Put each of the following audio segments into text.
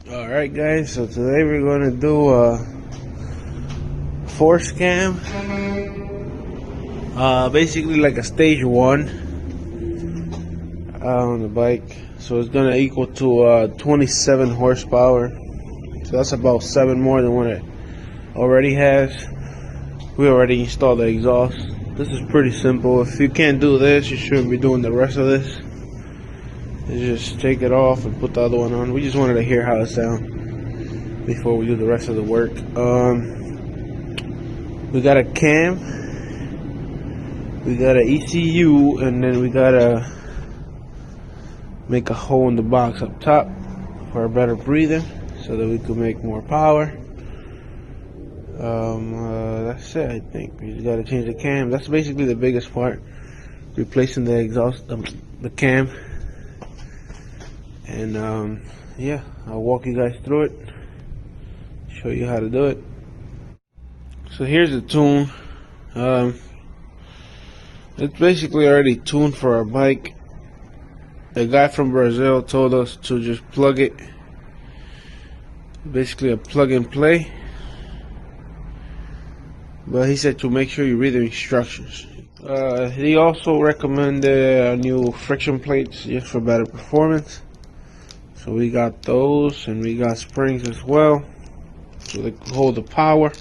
Alright guys, so today we're going to do a force cam, basically like a stage 1 on the bike. So it's going to equal to 27 horsepower, so that's about 7 more than what it already has. We already installed the exhaust. This is pretty simple. If you can't do this, you shouldn't be doing the rest of this. You just take it off and put the other one on. We just wanted to hear how it sounds before we do the rest of the work. We got a cam, we got an ECU, and then we gotta make a hole in the box up top for a better breathing, so that we could make more power. That's it. I think we just gotta change the cam. That's basically the biggest part, replacing the exhaust, the cam. And yeah, I'll walk you guys through it, show you how to do it. So here's the tune. It's basically already tuned for our bike. The guy from Brazil told us to just plug it, basically a plug and play, but he said to make sure you read the instructions. He also recommended new friction plates just for better performance. So we got those, and we got springs as well, so they can hold the power.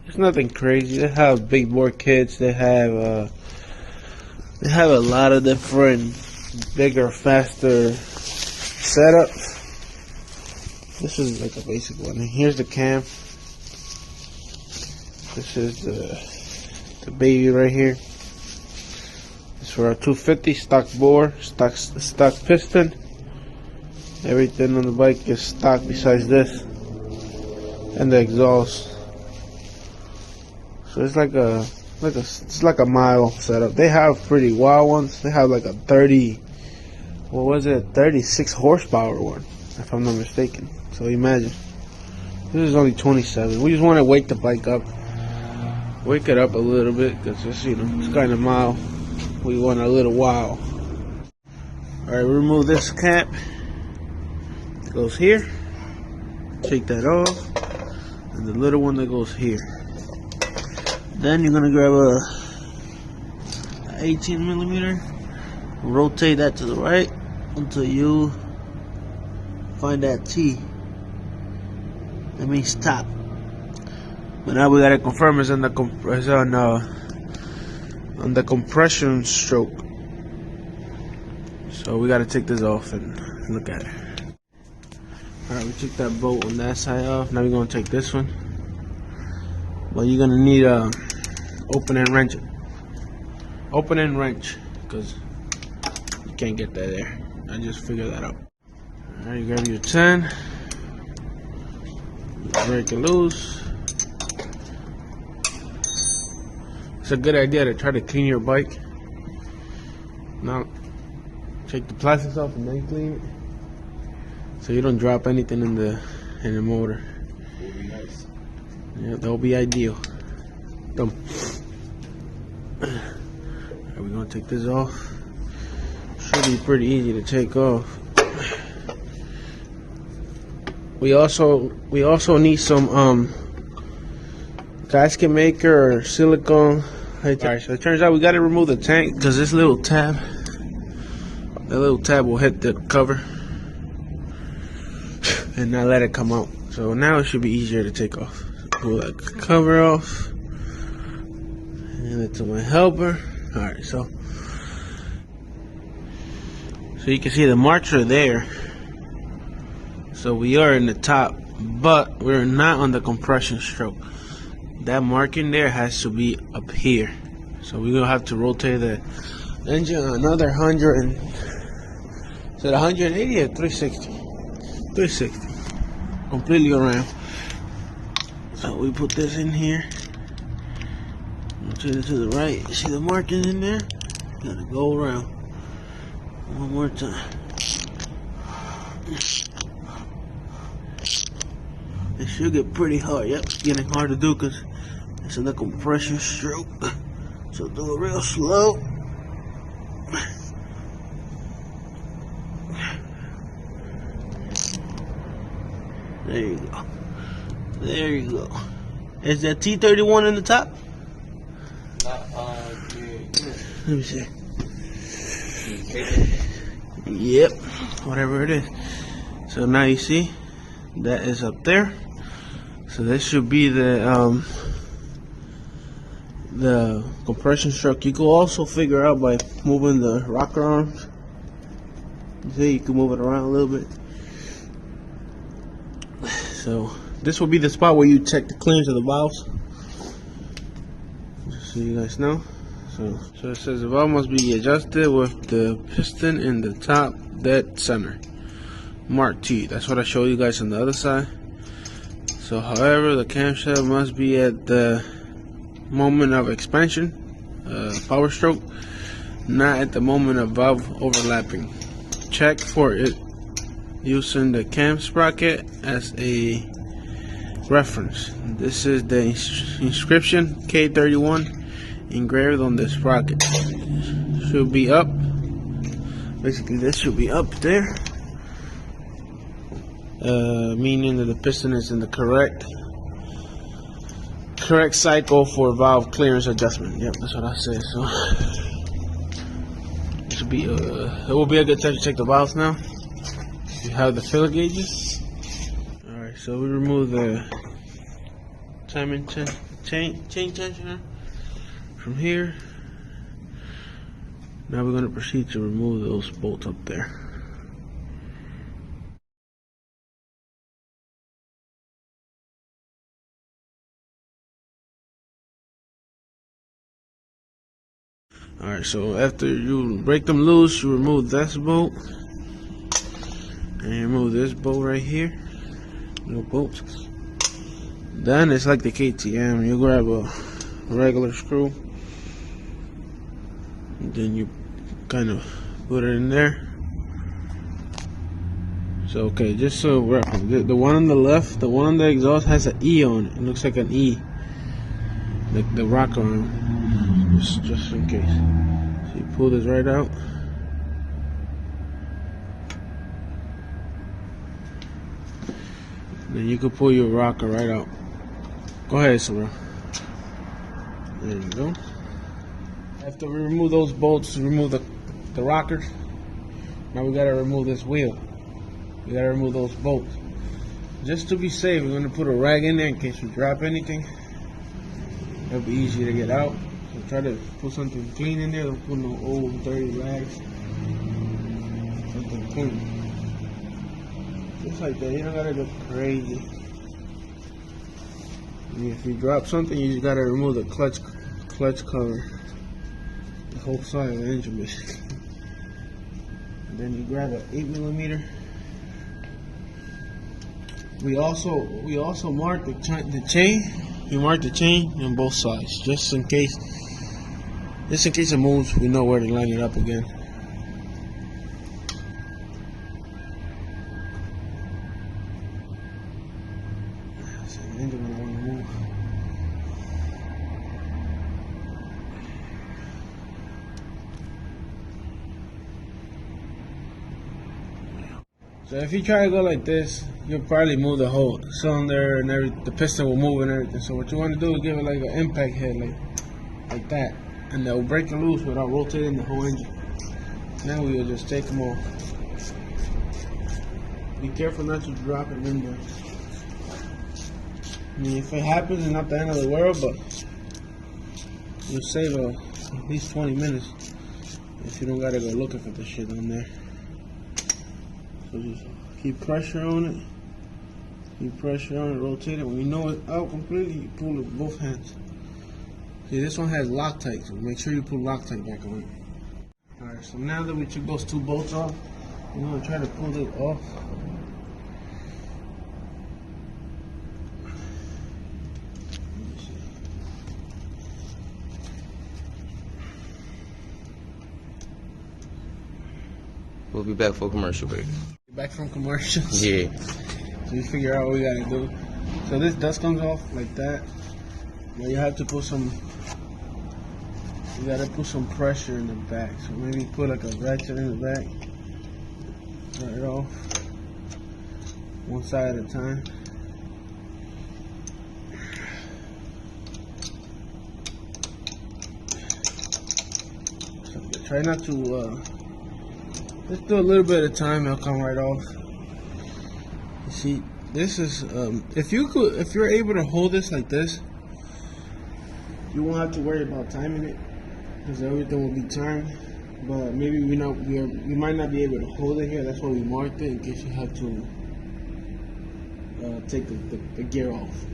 It's nothing crazy. They have big bore kits. They have a lot of different bigger, faster setups. This is like a basic one. And here's the cam. This is the baby right here. It's for a 250 stock bore, stock piston. Everything on the bike is stock besides this and the exhaust. So it's like a mile setup. They have pretty wild ones. They have like a 36 horsepower one, if I'm not mistaken. So imagine, this is only 27. We just want to wake the bike up, wake it up a little bit, because it's, it's kind of mild. We want a little wow. All right, remove this cap. Goes here, take that off, and the little one that goes here. Then you're gonna grab a 18mm, rotate that to the right until you find that T. That means stop. But now we gotta confirm it's on the compression stroke. So we gotta take this off and look at it. Alright, we took that bolt on that side off. Now we're going to take this one. But you're going to need a open and wrench. Open and wrench, because you can't get that there. I just figured that out. Alright, you grab your 10. Break it loose. It's a good idea to try to clean your bike. Now, take the plastics off and then clean it, so you don't drop anything in the motor. That would be nice. Yeah, that would be ideal. Dumb. Alright, we're gonna take this off. Should be pretty easy to take off. We also need some gasket maker or silicone. Alright, so it turns out we gotta remove the tank, because this little tab, will hit the cover and not let it come out. So now it should be easier to take off. Pull that cover off, and it to my helper. Alright, so you can see the marks are there. So we are in the top, but we're not on the compression stroke. That marking there has to be up here. So we're gonna have to rotate the engine another 100 and, is it 180 or 360? 360. Completely around. So we put this in here, rotate it to the right. You see the markings in there? Gotta go around one more time. It should get pretty hard. Yep, it's getting hard to do because it's in the compression stroke. So do it real slow. There you go. There you go. Is that T31 in the top? Let me see. Yep, whatever it is. So now you see that is up there. So this should be the compression stroke. You can also figure out by moving the rocker arms. See, you can move it around a little bit. So this will be the spot where you check the clearance of the valves. Just so you guys know. So it says the valve must be adjusted with the piston in the top dead center. Mark T. That's what I showed you guys on the other side. So however, the camshaft must be at the moment of expansion, power stroke, not at the moment of valve overlapping. Check for it using the cam sprocket as a reference. This is the inscription K31 engraved on the sprocket. Should be up. Basically, this should be up there, meaning that the piston is in the correct cycle for valve clearance adjustment. Yep, that's what I said. So it should be it will be a good time to check the valves now. You have the filler gauges. All right, so we remove the timing chain tensioner from here. Now we're going to proceed to remove those bolts up there. Alright, so after you break them loose, you remove this bolt. And you remove this bolt right here. No bolts. Then it's like the KTM. You grab a regular screw. And then you kind of put it in there. So okay, just so the one on the left, the one on the exhaust has an E on it. It looks like an E, like the rocker arm, just in case. So you pull this right out. Then you can pull your rocker right out. Go ahead, Sarah. There you go. After we remove those bolts, remove the rockers. Now we gotta remove this wheel. We gotta remove those bolts. Just to be safe, we're gonna put a rag in there in case we drop anything. It'll be easy to get out. So try to put something clean in there. Don't put no old dirty rags. Something clean. Just like that. You don't gotta go crazy. And if you drop something, you just gotta remove the clutch cover. The whole side of the engine, basically. And then you grab an 8mm. We also mark the chain. We mark the chain on both sides, just in case it moves. We know where to line it up again. That's the engine when I want to move. So if you try to go like this, you'll probably move the whole cylinder and the piston will move and everything. So what you want to do is give it like an impact hit, like that, and they'll break it loose without rotating the whole engine. Now we will just take them off. Be careful not to drop it in there. I mean, if it happens, it's not the end of the world, but you'll save at least 20 minutes if you don't gotta go looking for the shit on there. So just keep pressure on it. Keep pressure on it, rotate it. When you know it's out completely, you pull it with both hands. See, this one has Loctite, so make sure you put Loctite back on it. Alright, so now that we took those two bolts off, we're going to try to pull it off. We'll be back for commercial break. Back from commercials? Yeah. So you figure out what we gotta do. So this dust comes off like that. Now you have to put some, you gotta put some pressure in the back. So maybe put like a ratchet in the back. Cut it off. one side at a time. So try not to just do a little bit at a time. It'll come right off. You see, this is if you're able to hold this like this, you won't have to worry about timing it because everything will be timed. But maybe we might not be able to hold it here. That's why we marked it in case you have to take the gear off.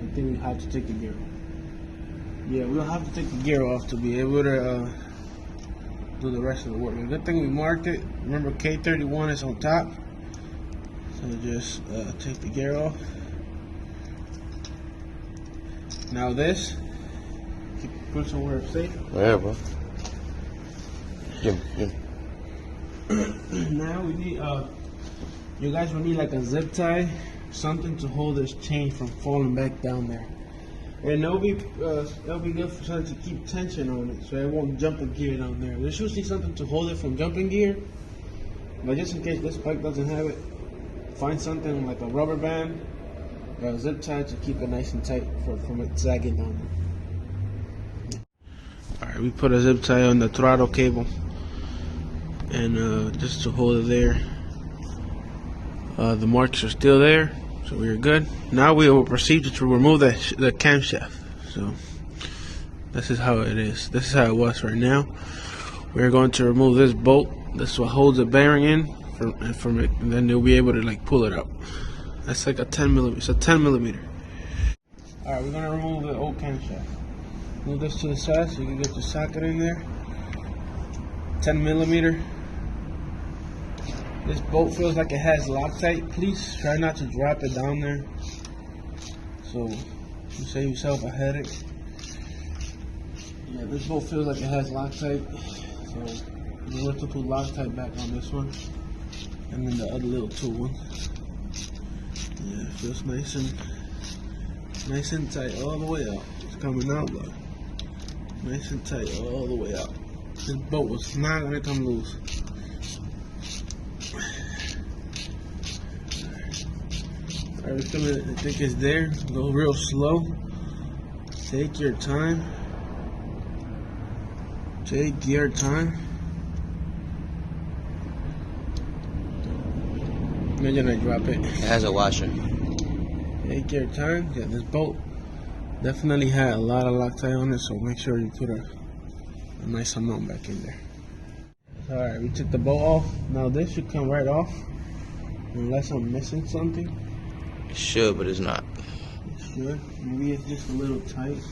I think we have to take the gear off. Yeah, we'll have to take the gear off to be able to do the rest of the work. The good thing we marked it. Remember, K31 is on top. So just take the gear off. Now this, put it somewhere safe. Yeah, bro. Yeah. Now we need you guys will need like a zip tie, something to hold this chain from falling back down there. And it'll be good for something to keep tension on it, so it won't jump a gear down there. There's usually something to hold it from jumping gear, but just in case this bike doesn't have it, find something like a rubber band or a zip tie to keep it nice and tight from it sagging down there. Alright, we put a zip tie on the throttle cable, and just to hold it there. The marks are still there, so we're good. Now we will proceed to remove the camshaft. So this is how it is. This is how it was right now. We're going to remove this bolt. This is what holds the bearing in from it, and then you'll be able to like pull it up. That's like a 10 millimeter. It's a 10 millimeter. All right, we're gonna remove the old camshaft. Move this to the side so you can get the socket in there. 10 millimeter. This bolt feels like it has Loctite. Please try not to drop it down there, so you save yourself a headache. Yeah, this bolt feels like it has Loctite, so you want to put Loctite back on this one, and then the other little tool one. Yeah, it feels nice and tight all the way out. It's coming out, but nice and tight all the way out. This bolt was not gonna come loose. Alright, I think it's there. Go real slow. Take your time. Take your time. Then you're gonna drop it. It has a washer. Take your time. Yeah, this bolt definitely had a lot of Loctite on it, so make sure you put a nice amount back in there. Alright, we took the bolt off. Now this should come right off, unless I'm missing something. It should, but it's not. It should. Maybe it's just a little tight.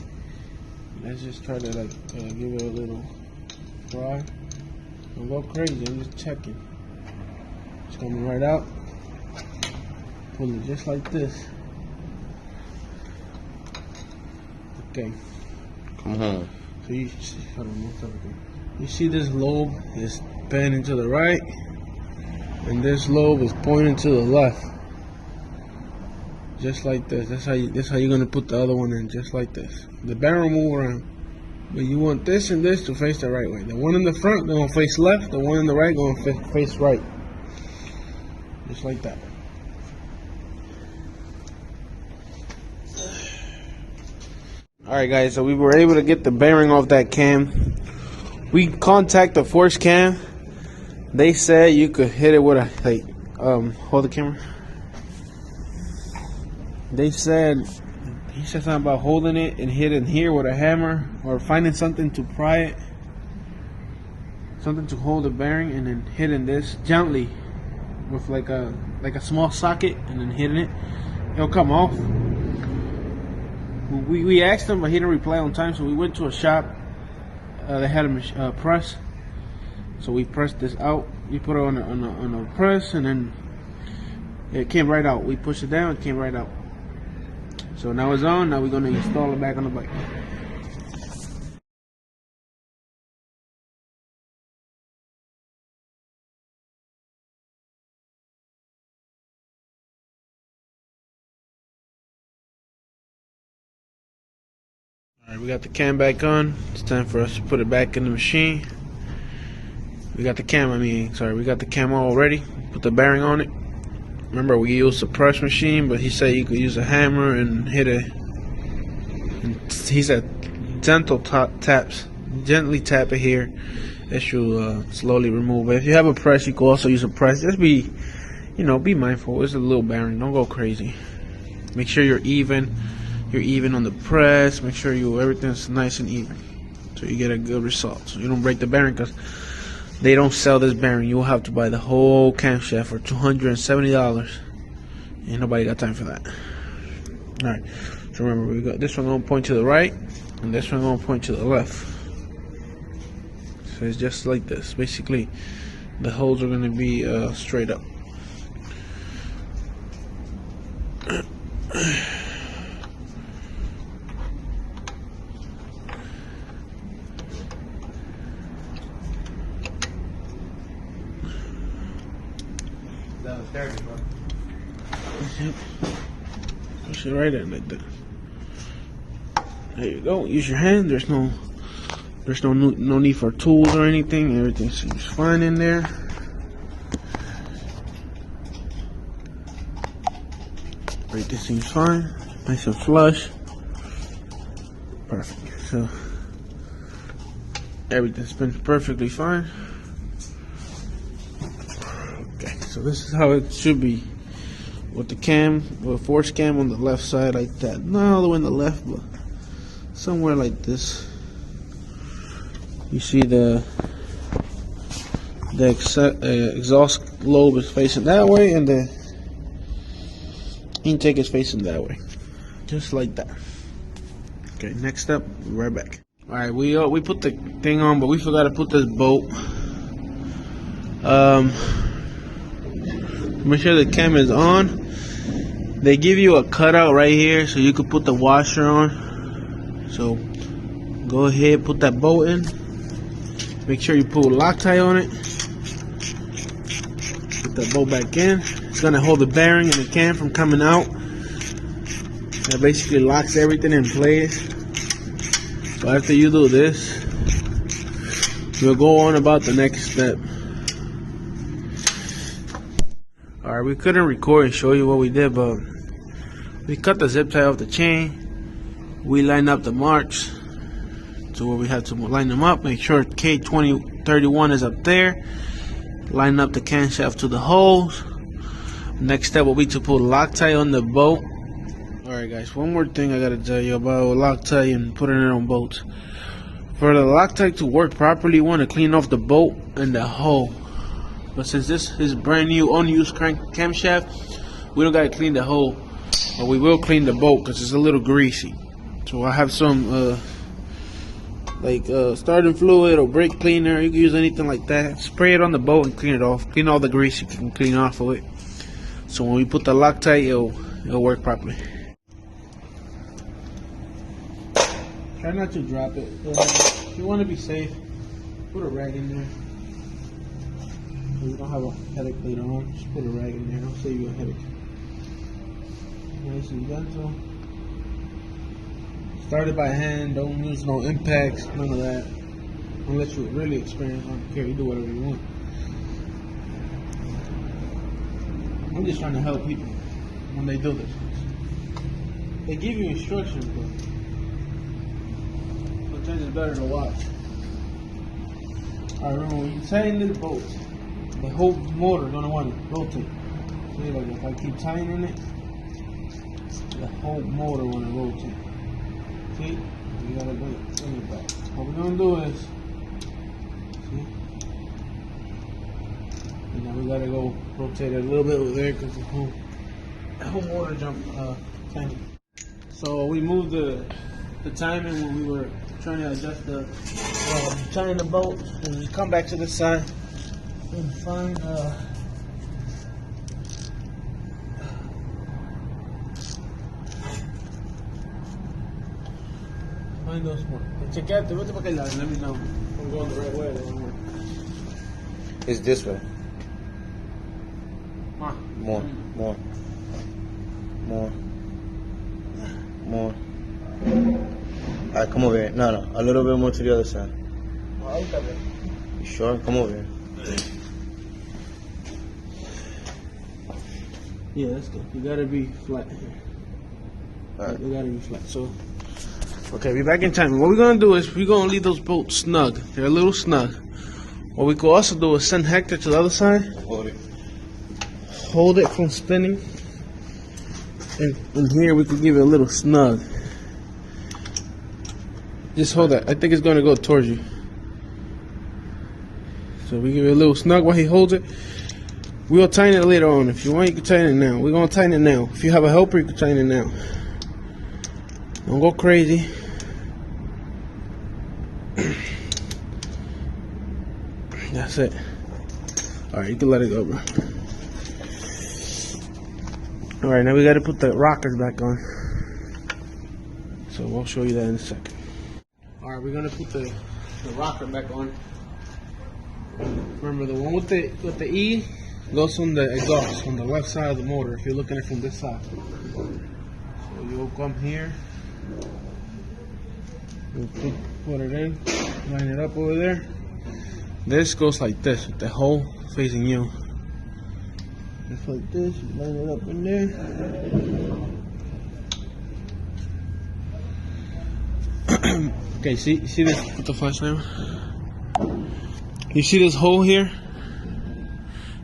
Let's just try to like give it a little try. Don't go crazy. I'm just checking. It's coming right out. Pull it just like this. Okay. Come home. So you see, hold on, one second. You see this lobe is bending to the right, and this lobe is pointing to the left. Just like this. That's how you're gonna put the other one in, just like this. The barrel move around, but you want this and this to face the right way. The one in the front gonna face left. The one in the right gonna face right. Just like that. Alright guys, so we were able to get the bearing off that cam. We contacted the Force Cam. They said you could hit it with a hold the camera. They said he said something about holding it and hitting here with a hammer, or finding something to pry it, something to hold the bearing, and then hitting this gently with like a small socket, and then hitting it. It'll come off. We asked him, but he didn't reply on time, so we went to a shop. They had a press, so we pressed this out. We put it on a press, and then it came right out. We pushed it down, it came right out. So now it's on. Now we're gonna install it back on the bike. Alright, we got the cam back on. It's time for us to put it back in the machine. We got the cam, we got the cam all ready. Put the bearing on it. Remember, we used a press machine, but he said you could use a hammer and hit it. And he said gently tap it here. It should slowly remove it. If you have a press, you could also use a press. Just be mindful. It's a little bearing. Don't go crazy. Make sure you're even. You're even on the press. Make sure everything's nice and even, so you get a good result. So you don't break the bearing, because they don't sell this bearing. You'll have to buy the whole camshaft for $270. Ain't nobody got time for that. All right. So remember, we got this one gonna point to the right, and this one gonna point to the left. So it's just like this. Basically, the holes are gonna be straight up. That was dirty, bro. Push it right in like that. There you go. Use your hand. There's no need for tools or anything. Everything seems fine in there. Everything seems fine. Nice and flush. Perfect. So everything's been perfectly fine. Okay, so this is how it should be. With the force cam on the left side like that. Not all the way on the left, but somewhere like this. You see the exhaust lobe is facing that way, and the intake is facing that way. Just like that. Okay, next up, we'll be right back. Alright, we put the thing on, but we forgot to put this bolt. Make sure the cam is on. They give you a cutout right here so you could put the washer on. So go ahead, put that bolt in. Make sure you pull Loctite on it. Put that bolt back in. It's gonna hold the bearing and the cam from coming out. That basically locks everything in place. So after you do this, we'll go on about the next step. Alright, we couldn't record and show you what we did, but we cut the zip tie off the chain. We lined up the marks to where we have to line them up. Make sure K2031 is up there. Line up the camshaft to the holes. Next step will be to put Loctite on the bolt. Alright guys, one more thing I gotta tell you about Loctite and putting it on bolts. For the Loctite to work properly, you want to clean off the bolt and the hole. But since this is brand new, unused camshaft, we don't gotta clean the hole, but we will clean the bolt because it's a little greasy. So I have some starting fluid or brake cleaner. You can use anything like that. Spray it on the bolt and clean it off. Clean all the grease you can clean off of it. So when we put the Loctite, it'll work properly. Try not to drop it. If you want to be safe, put a rag in there. So you don't have a headache later on. Just put a rag in there. It'll save you a headache. Nice and gentle. Start it by hand. Don't use no impacts. None of that. Unless you're really experienced. I don't care. You do whatever you want. I'm just trying to help people when they do this. They give you instructions, but sometimes it's better to watch. Alright, remember when you tighten this bolt, the whole motor is going to want to rotate. See, like if I keep tightening it, the whole motor want to rotate. See? You gotta bring it back. What we're going to do is, see? And now we gotta go rotate it a little bit over there because the whole motor jumped timing. So we moved the timing when we were trying to adjust the tying the bolt, and we come back to the side and find those more. Chequeate, vete para aquel lado, let me know if I'm going the right way. It's this way. More. Alright, come over here. No, a little bit more to the other side. You sure? Come over here. Yeah, that's good. You gotta be flat here. Alright. You gotta be flat. So, okay, we're back in time. What we're gonna do is we're gonna leave those bolts snug. They're a little snug. What we could also do is send Hector to the other side. Hold it from spinning. And here we could give it a little snug. Just hold that. I think it's gonna go towards you. So we give it a little snug while he holds it. We'll tighten it later on. If you want, you can tighten it now. We're gonna tighten it now. If you have a helper, you can tighten it now. Don't go crazy. That's it. Alright, you can let it go, bro. Alright, now we gotta put the rockers back on. So we'll show you that in a second. Alright, we're gonna put the rocker back on. Remember, the one with the E goes on the exhaust on the left side of the motor if you're looking at it from this side. So you'll come here, you'll put it in, line it up over there. This goes like this with the hole facing you. Just like this, you line it up in there. Okay, see this? Put the flashlight on. You see this hole here?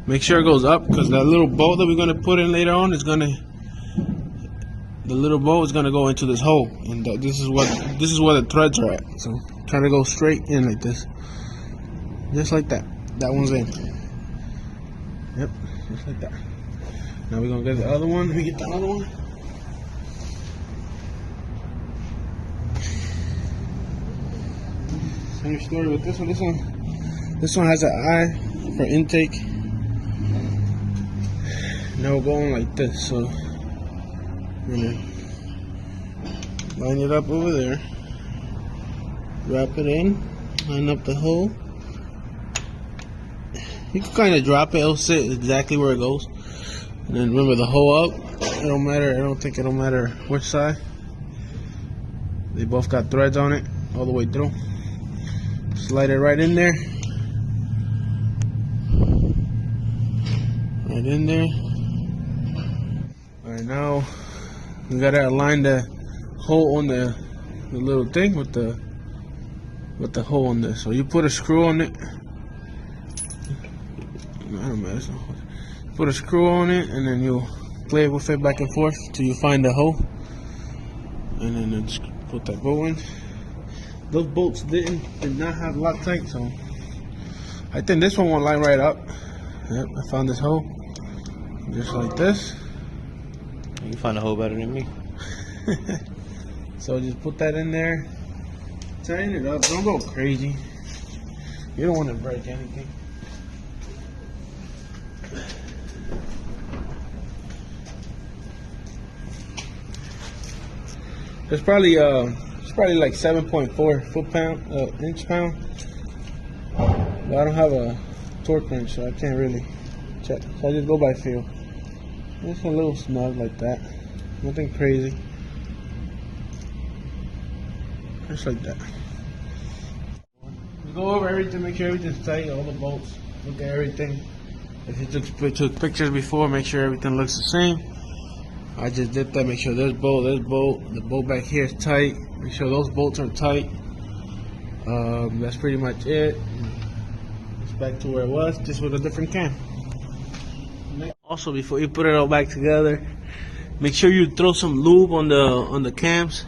Make sure it goes up, because that little bolt that we're gonna put in later on is the little bolt is gonna go into this hole, and this is where the threads are at. So try to go straight in like this, just like that. That one's in. Yep, just like that. Now we're gonna get the other one. Let me get the other one. Same story with this one. This one has an eye for intake. Now we're going like this, so we're gonna line it up over there, wrap it in, line up the hole. You can kind of drop it, it'll sit exactly where it goes. And then remember the hole up, it don't matter, I don't think it'll matter which side. They both got threads on it all the way through. Slide it right in there. Right in there. Alright, now we gotta align the hole on the little thing with the hole on this. So you put a screw on it. I don't matter. Put a screw on it, and then you'll play with it back and forth till you find the hole, and then just put that bolt in. Those bolts did not have Loctite, so I think this one won't line right up. Yep, I found this hole, just like this. You find a hole better than me. So just put that in there, tighten it up. Don't go crazy. You don't want to break anything. It's probably like 7.4 inch-pound. But I don't have a torque wrench, so I can't really check. So I just go by feel. Just a little snug like that. Nothing crazy. Just like that. You go over everything, make sure everything's tight, all the bolts. Look at everything. If you took pictures before, make sure everything looks the same. I just did that. Make sure this bolt, the bolt back here is tight. Make sure those bolts are tight. That's pretty much it. It's back to where it was, just with a different cam. Also, before you put it all back together, make sure you throw some lube on the cams.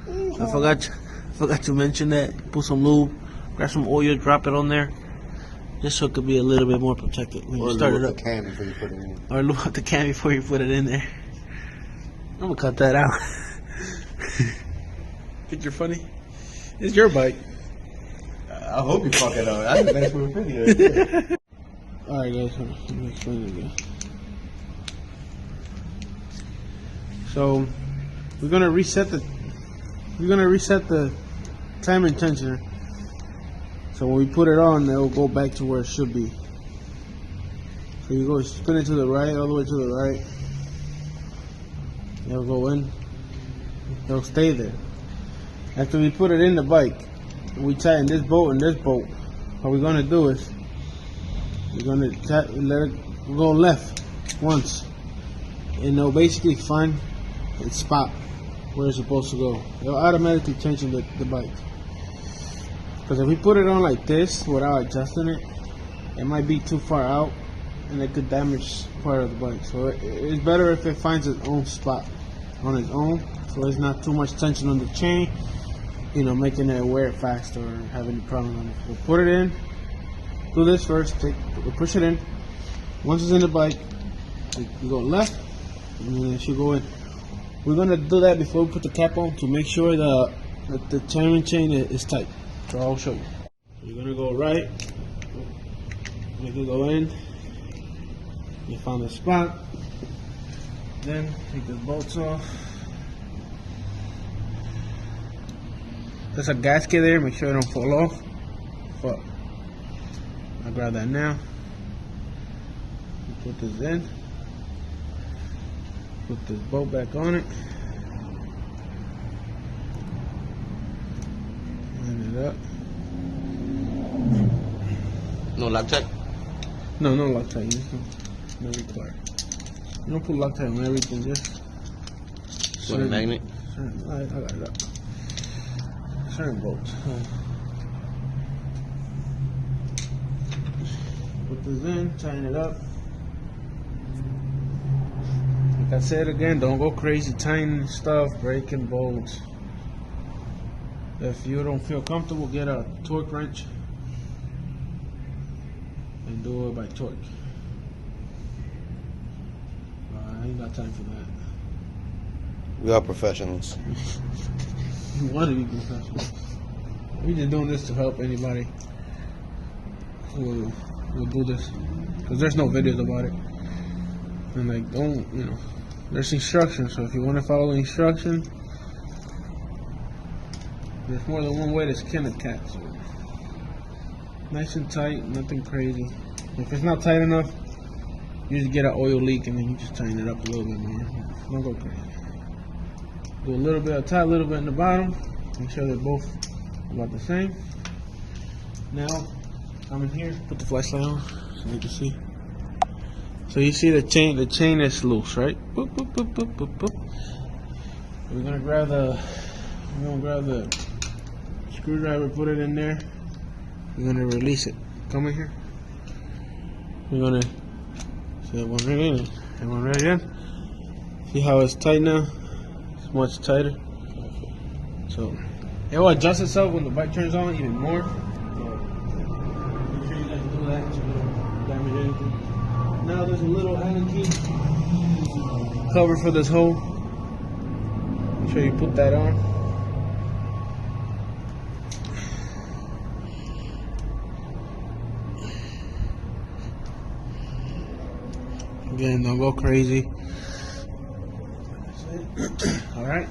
I forgot to mention that. Put some lube, grab some oil, drop it on there, just so it could be a little bit more protected when you start it up. The cam before you put it in. Or lube up the cam before you put it in there. I'm gonna cut that out. Think you're funny? It's your bike. I hope you fuck it up. That's the best for a video. Alright guys, let me explain it again. So we're gonna reset the timing tensioner. So when we put it on, it'll go back to where it should be. So you go spin it to the right, all the way to the right. It'll go in. It'll stay there. After we put it in the bike, we tighten this bolt and this bolt. What we're gonna do is we're gonna let it go left once, and it'll basically find its spot where it's supposed to go. It'll automatically tension the bike. Because if we put it on like this without adjusting it, it might be too far out and it could damage part of the bike. So it's better if it finds its own spot on its own, so there's not too much tension on the chain, you know, making it wear it fast or have any problem on it. So put it in, do this first, push it in. Once it's in the bike, you go left, and then it should go in. We're gonna do that before we put the cap on to make sure that the timing chain is tight. So I'll show you. You're gonna go right, make it go in. You found the spot. Then take the bolts off. There's a gasket there, make sure it don't fall off. Fuck. I'll grab that now. Put this in. Put this bolt back on it. Line it up. No Loctite? No Loctite. No required. You don't put Loctite on everything, just With a magnet? I got it up. Certain bolts. Put this in, tighten it up. Like I said again, don't go crazy tightening stuff, breaking bolts. If you don't feel comfortable, get a torque wrench and do it by torque. I ain't got time for that. We are professionals. You want to be professional. We're just doing this to help anybody who will do this, because there's no videos about it. And like, don't, you know, there's instructions. So if you want to follow the instruction, there's more than one way to skin a cat. So nice and tight, nothing crazy. If it's not tight enough, you just get an oil leak and then you just tighten it up a little bit more. Don't go crazy. Do a little bit of top, a little bit in the bottom. Make sure they're both about the same. Now, come in here, put the flashlight on so you can see. So you see the chain is loose, right? Boop, boop, boop, boop, boop, boop. We're gonna grab the screwdriver, put it in there. We're gonna release it. Come in here. We're gonna see one right in and one right in. See how it's tight now? It's much tighter. So it will adjust itself when the bike turns on even more. So make sure you guys do that so you don't damage anything. Now there's a little Allen key cover for this hole. Make sure you put that on. Again, don't go crazy. Alright,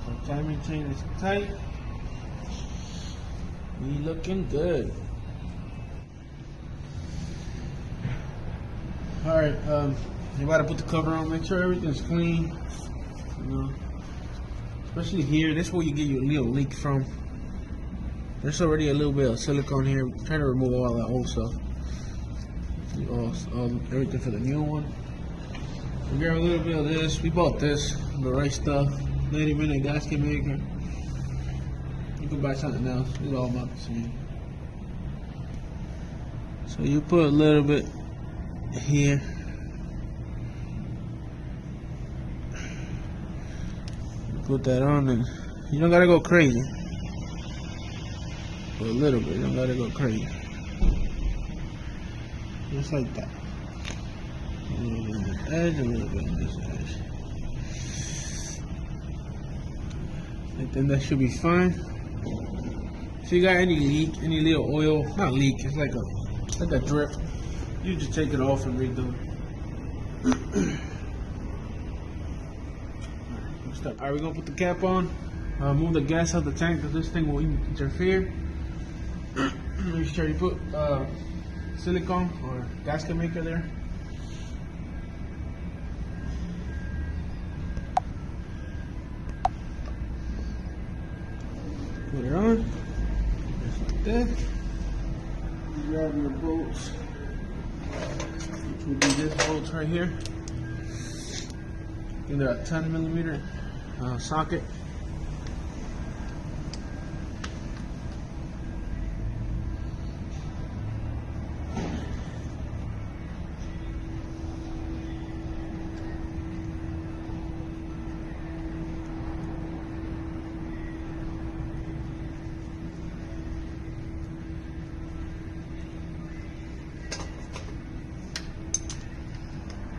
so timing chain is tight. We looking good. Alright, you gotta put the cover on, make sure everything's clean. You know, especially here, this is where you get your little leak from. There's already a little bit of silicone here. We're trying to remove all that old stuff. Everything for the new one. We got a little bit of this. We bought this, the right stuff. 90-minute gasket maker. You can buy something else. It's all about the same. So you put a little bit here. Put that on, and you don't gotta go crazy. Put a little bit. You don't gotta go crazy. Just like that. A little bit on this edge, a little bit on this edge. I think that should be fine. If you got any leak, any little oil, not leak, it's like a drip, you just take it off and redo it. Alright, we're gonna put the cap on. Move the gas out the tank because this thing will interfere. Make sure you put silicone or gasket maker there. Put it on, just like that. Grab your bolts, which will be this bolts right here. either a 10mm socket.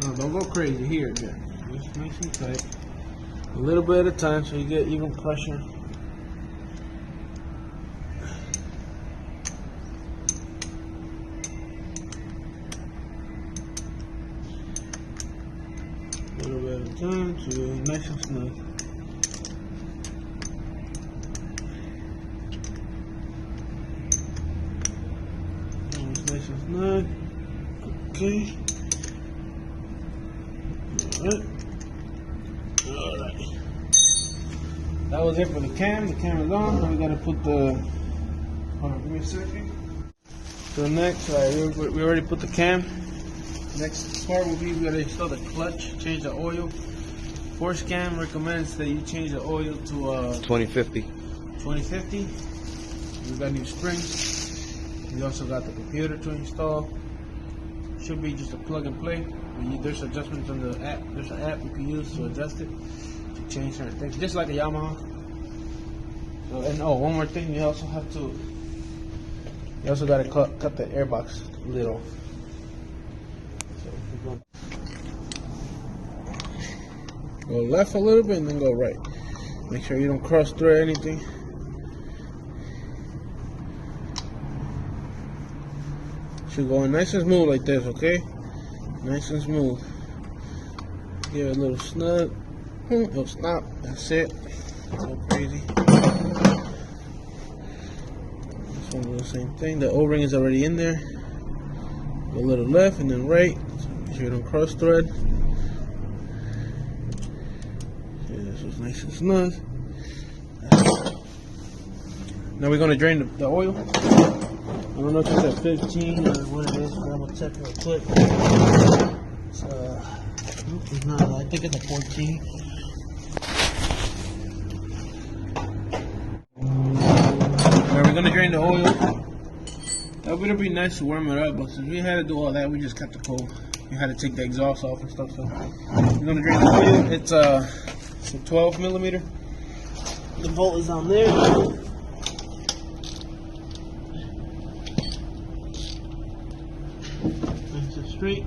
No, don't go crazy here, Jack. Just nice and tight. A little bit at a time so you get even pressure. A little bit at a time so you're nice and smooth. Nice and snug. Okay. Alright. That was it for the cam. The cam is on. Now we gotta put the. Hold on, give me a second. So next, we already put the cam. Next part will be we gotta install the clutch, change the oil. Force Cam recommends that you change the oil to 2050. 2050. We got new springs. We also got the computer to install. Should be just a plug and play. There's adjustments on the app. There's an app you can use to adjust it, to change certain things, just like a Yamaha. So, and one more thing, you also got to cut the airbox lid off. So go left a little bit and then go right. Make sure you don't cross thread anything. Should go in nice and smooth like this, okay? Nice and smooth. Give it a little snug. It'll stop. That's it. Go crazy. This one will do the same thing. The O-ring is already in there. Go a little left and then right. So make sure you don't cross thread. Yeah, this was nice and snug. Now we're gonna drain the oil. I don't know if it's at 15 or what it is, but I'm gonna check real quick. It's not, I think it's a 14. Alright, we're gonna drain the oil. That would be nice to warm it up, but since we had to do all that, we just kept it cold. We had to take the exhaust off and stuff, so we're gonna drain the oil. It's a 12mm. The bolt is on there. Nice and straight.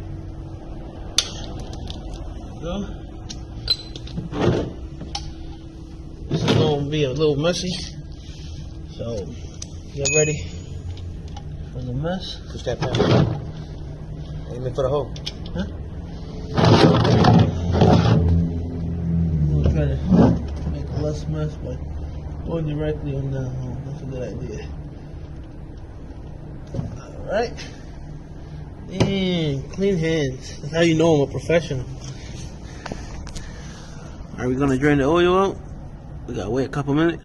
Go. This is going to be a little messy, so get ready for the mess. Push that pen. Aiming for the hole. Huh? I'm going to try to make less mess by going directly on that hole. That's a good idea. Alright. Clean hands. That's how you know I'm a professional. Are we gonna drain the oil out? We gotta wait a couple minutes.